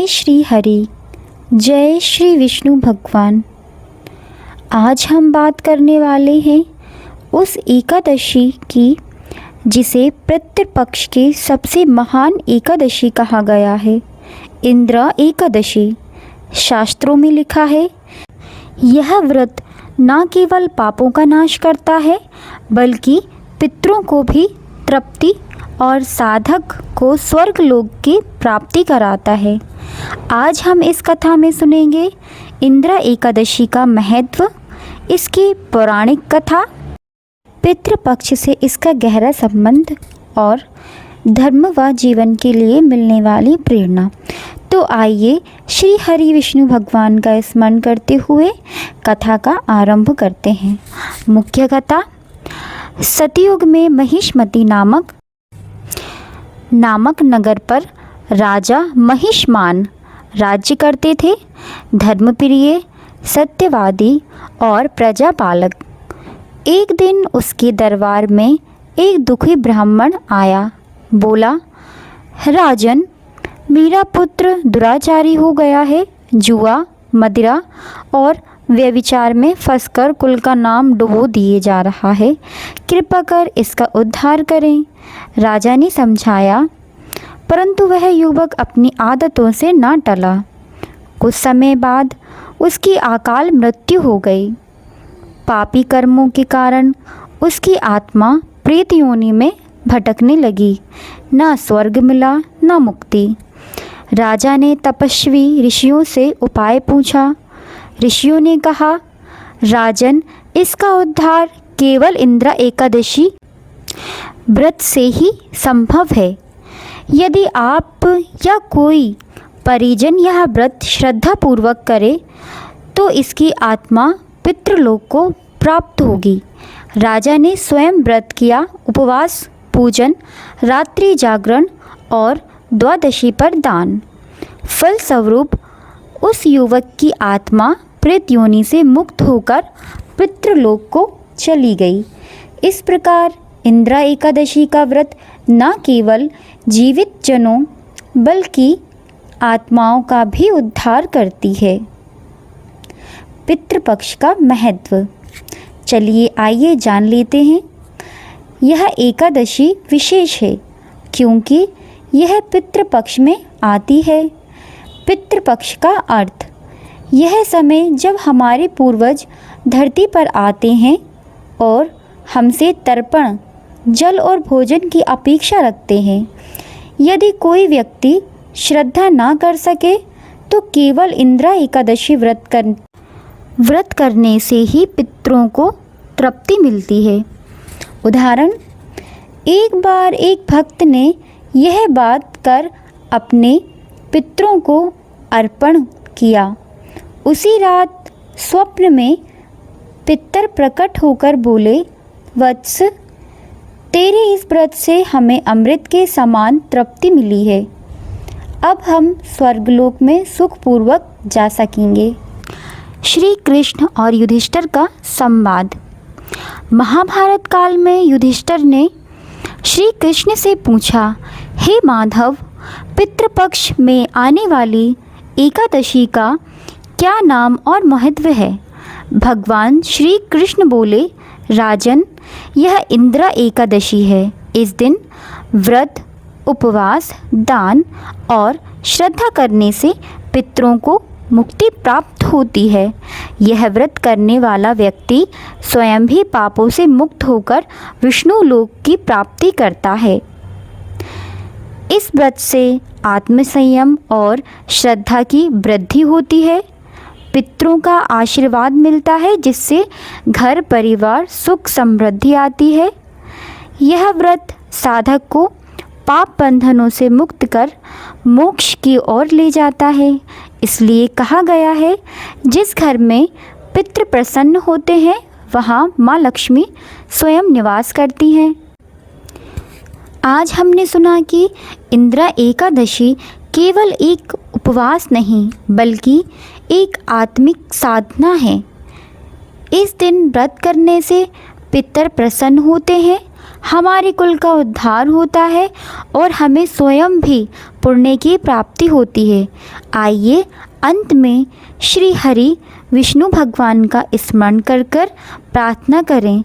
जय श्री हरि, जय श्री विष्णु भगवान। आज हम बात करने वाले हैं उस एकादशी की जिसे पितृपक्ष के सबसे महान एकादशी कहा गया है, इंद्र एकादशी। शास्त्रों में लिखा है, यह व्रत न केवल पापों का नाश करता है बल्कि पितरों को भी तृप्ति और साधक को स्वर्ग लोक की प्राप्ति कराता है। आज हम इस कथा में सुनेंगे इंद्र एकादशी का महत्व, इसकी पौराणिक कथा, पितृपक्ष से इसका गहरा संबंध और धर्म व जीवन के लिए मिलने वाली प्रेरणा। तो आइए श्री हरि विष्णु भगवान का स्मरण करते हुए कथा का आरंभ करते हैं। मुख्य कथा। सतयुग में महिष्मति नामक नगर पर राजा महिष्मान राज्य करते थे। धर्मप्रिय, सत्यवादी और प्रजापालक। एक दिन उसके दरबार में एक दुखी ब्राह्मण आया। बोला, राजन, मेरा पुत्र दुराचारी हो गया है। जुआ, मदिरा और व्यभिचार में फंसकर कुल का नाम डुबो दिए जा रहा है। कृपा कर इसका उद्धार करें। राजा ने समझाया, परंतु वह युवक अपनी आदतों से ना टला। कुछ समय बाद उसकी अकाल मृत्यु हो गई। पापी कर्मों के कारण उसकी आत्मा प्रेत योनि में भटकने लगी। ना स्वर्ग मिला ना मुक्ति। राजा ने तपस्वी ऋषियों से उपाय पूछा। ऋषियों ने कहा, राजन, इसका उद्धार केवल इंद्र एकादशी व्रत से ही संभव है। यदि आप या कोई परिजन यह व्रत श्रद्धापूर्वक करे तो इसकी आत्मा पितृलोक को प्राप्त होगी। राजा ने स्वयं व्रत किया। उपवास, पूजन, रात्रि जागरण और द्वादशी पर दान। फलस्वरूप उस युवक की आत्मा प्रेत योनि से मुक्त होकर पितृलोक को चली गई। इस प्रकार इंद्र एकादशी का व्रत न केवल जीवित जनों बल्कि आत्माओं का भी उद्धार करती है। पितृपक्ष का महत्व। चलिए आइए जान लेते हैं। यह एकादशी विशेष है क्योंकि यह पितृपक्ष में आती है। पितृपक्ष का अर्थ, यह समय जब हमारे पूर्वज धरती पर आते हैं और हमसे तर्पण, जल और भोजन की अपेक्षा रखते हैं। यदि कोई व्यक्ति श्रद्धा ना कर सके तो केवल इंद्र एकादशी व्रत करने से ही पितरों को तृप्ति मिलती है। उदाहरण, एक बार एक भक्त ने यह बात कर अपने पितरों को अर्पण किया। उसी रात स्वप्न में पितर प्रकट होकर बोले, वत्स, तेरे इस व्रत से हमें अमृत के समान तृप्ति मिली है। अब हम स्वर्गलोक में सुखपूर्वक जा सकेंगे। श्री कृष्ण और युधिष्ठिर का संवाद। महाभारत काल में युधिष्ठिर ने श्री कृष्ण से पूछा, हे माधव, पितृपक्ष में आने वाली एकादशी का क्या नाम और महत्व है? भगवान श्री कृष्ण बोले, राजन, यह इंद्र एकादशी है। इस दिन व्रत, उपवास, दान और श्रद्धा करने से पितरों को मुक्ति प्राप्त होती है। यह व्रत करने वाला व्यक्ति स्वयं भी पापों से मुक्त होकर विष्णु लोक की प्राप्ति करता है। इस व्रत से आत्मसंयम और श्रद्धा की वृद्धि होती है। पितरों का आशीर्वाद मिलता है जिससे घर परिवार सुख समृद्धि आती है। यह व्रत साधक को पाप बंधनों से मुक्त कर मोक्ष की ओर ले जाता है। इसलिए कहा गया है, जिस घर में पितृ प्रसन्न होते हैं वहाँ माँ लक्ष्मी स्वयं निवास करती हैं। आज हमने सुना कि इंद्र एकादशी केवल एक उपवास नहीं बल्कि एक आत्मिक साधना है। इस दिन व्रत करने से पितर प्रसन्न होते हैं, हमारे कुल का उद्धार होता है और हमें स्वयं भी पुण्य की प्राप्ति होती है। आइए अंत में श्री हरि विष्णु भगवान का स्मरण कर कर प्रार्थना करें।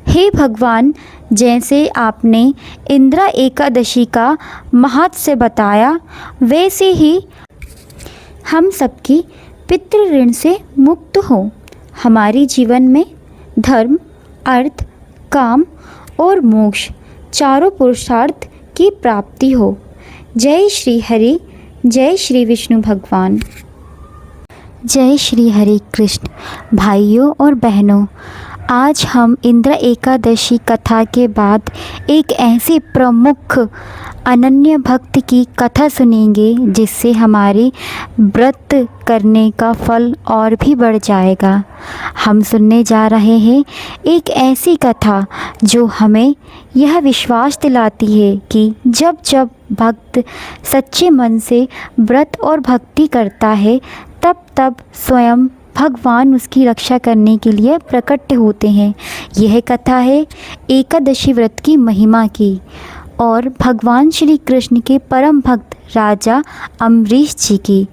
हे भगवान, जैसे आपने इंद्रा एकादशी का महत्व बताया, वैसे ही हम सबकी पितृ ऋण से मुक्त हो। हमारे जीवन में धर्म, अर्थ, काम और मोक्ष चारों पुरुषार्थ की प्राप्ति हो। जय श्री हरि, जय श्री विष्णु भगवान। जय श्री हरि कृष्ण। भाइयों और बहनों, आज हम इंद्र एकादशी कथा के बाद एक ऐसे प्रमुख अनन्य भक्त की कथा सुनेंगे जिससे हमारे व्रत करने का फल और भी बढ़ जाएगा। हम सुनने जा रहे हैं एक ऐसी कथा जो हमें यह विश्वास दिलाती है कि जब जब भक्त सच्चे मन से व्रत और भक्ति करता है, तब तब स्वयं भगवान उसकी रक्षा करने के लिए प्रकट होते हैं। यह कथा है एकादशी व्रत की महिमा की और भगवान श्री कृष्ण के परम भक्त राजा अम्बरीश जी की।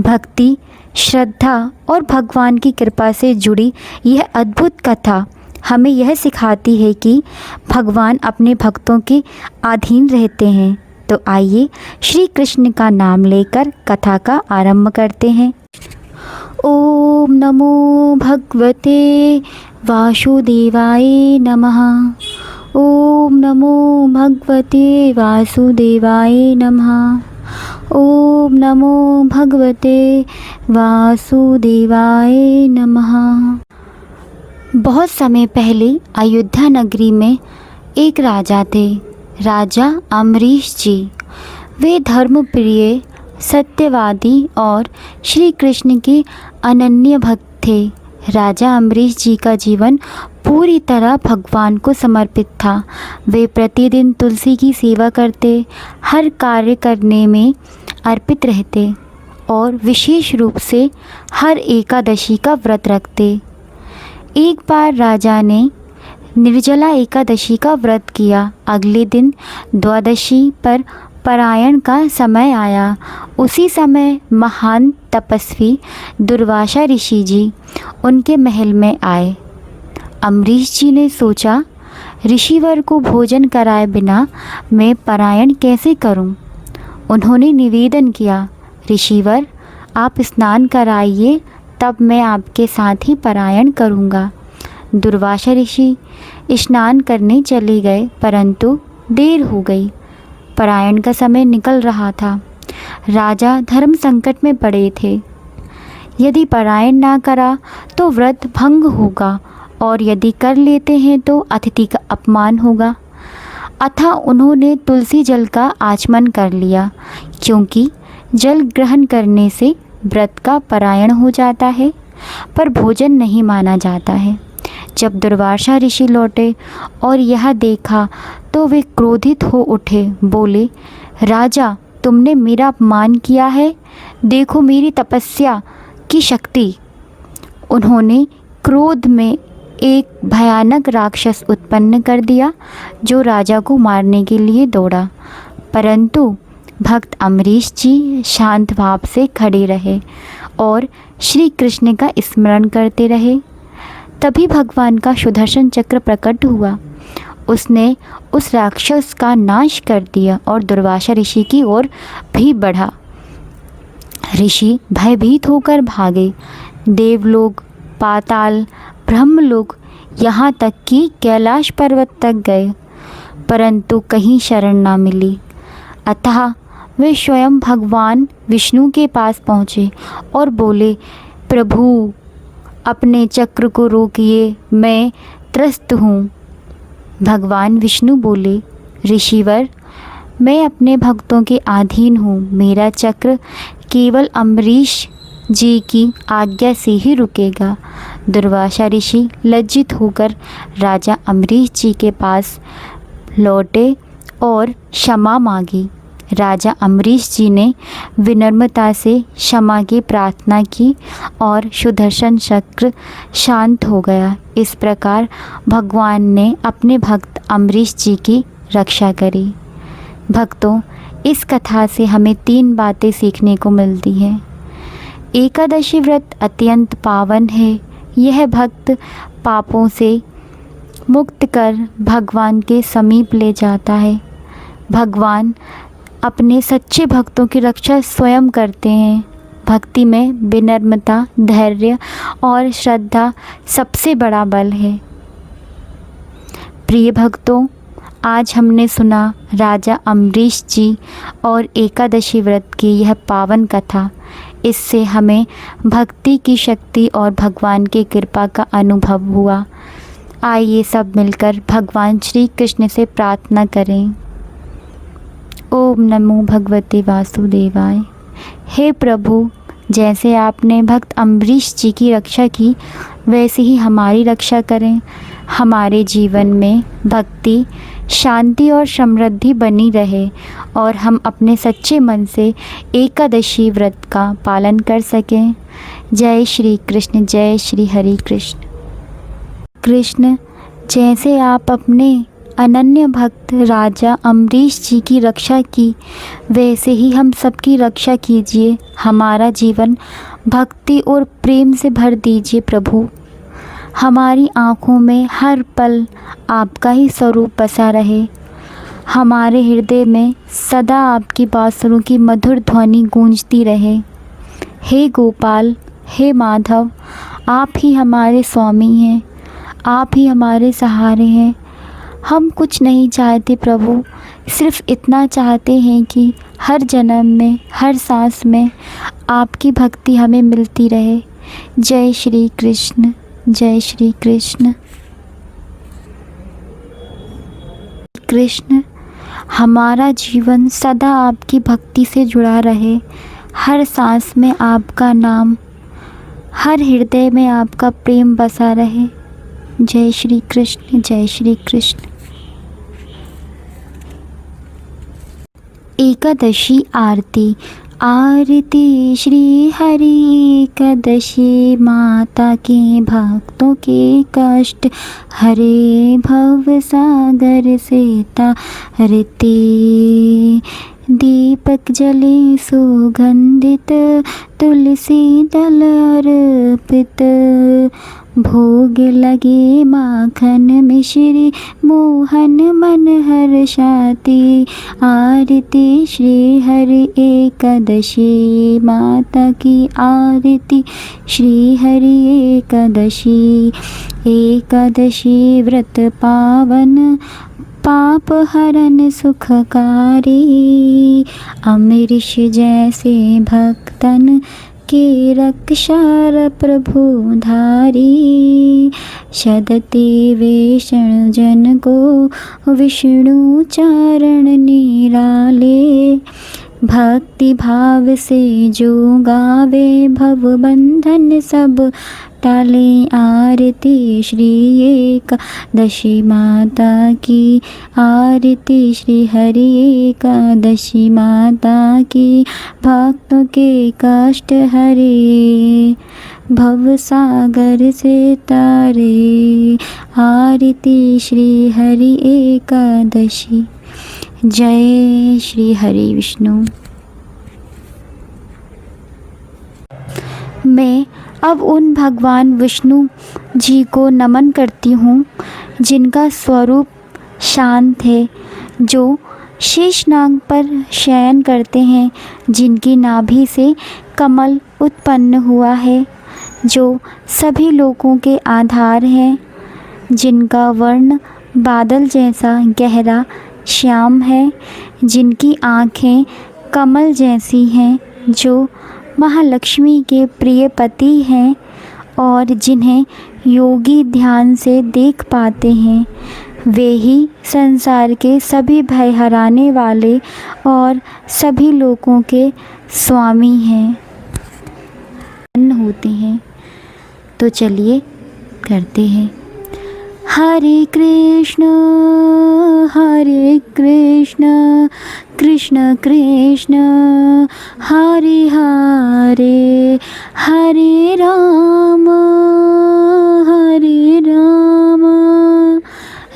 भक्ति, श्रद्धा और भगवान की कृपा से जुड़ी यह अद्भुत कथा हमें यह सिखाती है कि भगवान अपने भक्तों के अधीन रहते हैं। तो आइए श्री कृष्ण का नाम लेकर कथा का आरंभ करते हैं। ओम नमो भगवते वासुदेवाय नमः। ओम नमो भगवते वासुदेवाय नमः। ओम नमो भगवते वासुदेवाय नमः। बहुत समय पहले अयोध्या नगरी में एक राजा थे, राजा अम्बरीश जी। वे धर्मप्रिय, सत्यवादी और श्री कृष्ण के अनन्य भक्त थे। राजा अम्बरीश जी का जीवन पूरी तरह भगवान को समर्पित था। वे प्रतिदिन तुलसी की सेवा करते, हर कार्य करने में अर्पित रहते और विशेष रूप से हर एकादशी का व्रत रखते। एक बार राजा ने निर्जला एकादशी का व्रत किया। अगले दिन द्वादशी पर परायण का समय आया। उसी समय महान तपस्वी दुर्वासा ऋषि जी उनके महल में आए। अम्बरीश जी ने सोचा, ऋषिवर को भोजन कराए बिना मैं परायण कैसे करूं? उन्होंने निवेदन किया, ऋषिवर आप स्नान कराइए, तब मैं आपके साथ ही परायण करूंगा। दुर्वासा ऋषि स्नान करने चले गए, परंतु देर हो गई। परायण का समय निकल रहा था। राजा धर्म संकट में पड़े थे। यदि परायण ना करा तो व्रत भंग होगा और यदि कर लेते हैं तो अतिथि का अपमान होगा। अतः उन्होंने तुलसी जल का आचमन कर लिया, क्योंकि जल ग्रहण करने से व्रत का परायण हो जाता है, पर भोजन नहीं माना जाता है। जब दुर्वासा ऋषि लौटे और यह देखा तो वे क्रोधित हो उठे। बोले, राजा तुमने मेरा अपमान किया है, देखो मेरी तपस्या की शक्ति। उन्होंने क्रोध में एक भयानक राक्षस उत्पन्न कर दिया जो राजा को मारने के लिए दौड़ा, परंतु भक्त अम्बरीश जी शांत भाव से खड़े रहे और श्री कृष्ण का स्मरण करते रहे। तभी भगवान का सुदर्शन चक्र प्रकट हुआ। उसने उस राक्षस का नाश कर दिया और दुर्वासा ऋषि की ओर भी बढ़ा। ऋषि भयभीत होकर भागे। देवलोक, पाताल, ब्रह्मलोक, यहाँ तक कि कैलाश पर्वत तक गए, परंतु कहीं शरण न मिली। अतः वे स्वयं भगवान विष्णु के पास पहुँचे और बोले, प्रभु अपने चक्र को रोकिए, मैं त्रस्त हूँ। भगवान विष्णु बोले, ऋषिवर मैं अपने भक्तों के अधीन हूँ, मेरा चक्र केवल अम्बरीश जी की आज्ञा से ही रुकेगा। दुर्वासा ऋषि लज्जित होकर राजा अम्बरीश जी के पास लौटे और क्षमा मांगी। राजा अम्बरीश जी ने विनम्रता से क्षमा की प्रार्थना की और सुदर्शन चक्र शांत हो गया। इस प्रकार भगवान ने अपने भक्त अम्बरीश जी की रक्षा करी। भक्तों, इस कथा से हमें 3 बातें सीखने को मिलती हैं। एकादशी व्रत अत्यंत पावन है। यह भक्त पापों से मुक्त कर भगवान के समीप ले जाता है। भगवान अपने सच्चे भक्तों की रक्षा स्वयं करते हैं। भक्ति में विनम्रता, धैर्य और श्रद्धा सबसे बड़ा बल है। प्रिय भक्तों, आज हमने सुना राजा अम्बरीश जी और एकादशी व्रत की यह पावन कथा। इससे हमें भक्ति की शक्ति और भगवान की कृपा का अनुभव हुआ। आइए सब मिलकर भगवान श्री कृष्ण से प्रार्थना करें। ओम नमो भगवते वासुदेवाय। हे प्रभु, जैसे आपने भक्त अम्बरीश जी की रक्षा की, वैसे ही हमारी रक्षा करें। हमारे जीवन में भक्ति, शांति और समृद्धि बनी रहे और हम अपने सच्चे मन से एकादशी व्रत का पालन कर सकें। जय श्री कृष्ण, जय श्री हरि कृष्ण। कृष्ण, जैसे आप अपने अनन्य भक्त राजा अम्बरीश जी की रक्षा की, वैसे ही हम सबकी रक्षा कीजिए। हमारा जीवन भक्ति और प्रेम से भर दीजिए प्रभु। हमारी आँखों में हर पल आपका ही स्वरूप बसा रहे। हमारे हृदय में सदा आपकी बांसुरों की मधुर ध्वनि गूंजती रहे। हे गोपाल, हे माधव, आप ही हमारे स्वामी हैं, आप ही हमारे सहारे हैं। हम कुछ नहीं चाहते प्रभु, सिर्फ इतना चाहते हैं कि हर जन्म में, हर सांस में आपकी भक्ति हमें मिलती रहे। जय श्री कृष्ण, जय श्री कृष्ण। कृष्ण, हमारा जीवन सदा आपकी भक्ति से जुड़ा रहे। हर सांस में आपका नाम, हर हृदय में आपका प्रेम बसा रहे। जय श्री कृष्ण, जय श्री कृष्ण। एकादशी आरती। आरती श्री हरि एकादशी, माता के भक्तों के कष्ट हरे, भव सागर से तारते। दीपक जले सुगंधित, तुलसी दल अर्पित। भोग लगे माखन मिश्री, मोहन मन हर्षाति। आरती श्री हरि एकादशी, माता की आरती श्री हरि एकादशी। एकादशी व्रत पावन, पाप हरन सुखकारी। अम्बरीश जैसे भक्तन के रक्षार प्रभु धारी। शदते वेषण जन को, विष्णु चारण निराले। भक्ति भाव से जो गावे, भव बंधन सब टाले। आरती श्री एकादशी माता की, आरती श्री हरि एकादशी माता की। भक्तों के कष्ट हरे, भव सागर से तारे। आरती श्री हरि एकादशी। जय श्री हरि विष्णु। मैं अब उन भगवान विष्णु जी को नमन करती हूँ जिनका स्वरूप शांत है, जो शेषनाग पर शयन करते हैं, जिनकी नाभि से कमल उत्पन्न हुआ है, जो सभी लोगों के आधार हैं, जिनका वर्ण बादल जैसा गहरा श्याम है, जिनकी आँखें कमल जैसी हैं, जो महालक्ष्मी के प्रिय पति हैं और जिन्हें योगी ध्यान से देख पाते हैं। वे ही संसार के सभी भय हराने वाले और सभी लोगों के स्वामी हैं, होते हैं। तो चलिए करते हैं। हरे कृष्ण कृष्ण कृष्ण हरे हरे, हरे राम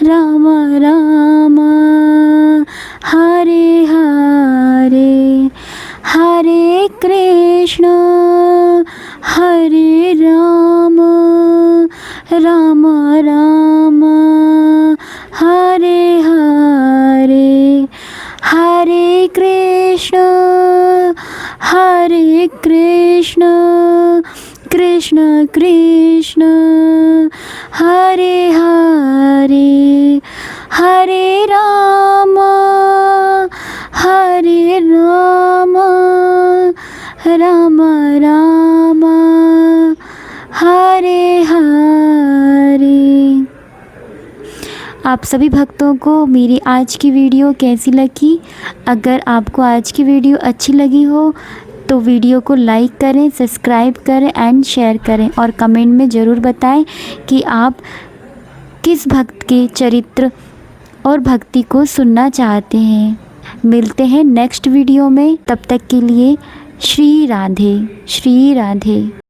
राम राम हरे कृष्ण कृष्ण कृष्ण हरे हरे हरे राम राम राम हरे हरे। आप सभी भक्तों को मेरी आज की वीडियो कैसी लगी? अगर आपको आज की वीडियो अच्छी लगी हो तो वीडियो को लाइक करें, सब्सक्राइब करें एंड शेयर करें और कमेंट में ज़रूर बताएं कि आप किस भक्त के चरित्र और भक्ति को सुनना चाहते हैं। मिलते हैं नेक्स्ट वीडियो में, तब तक के लिए श्री राधे श्री राधे।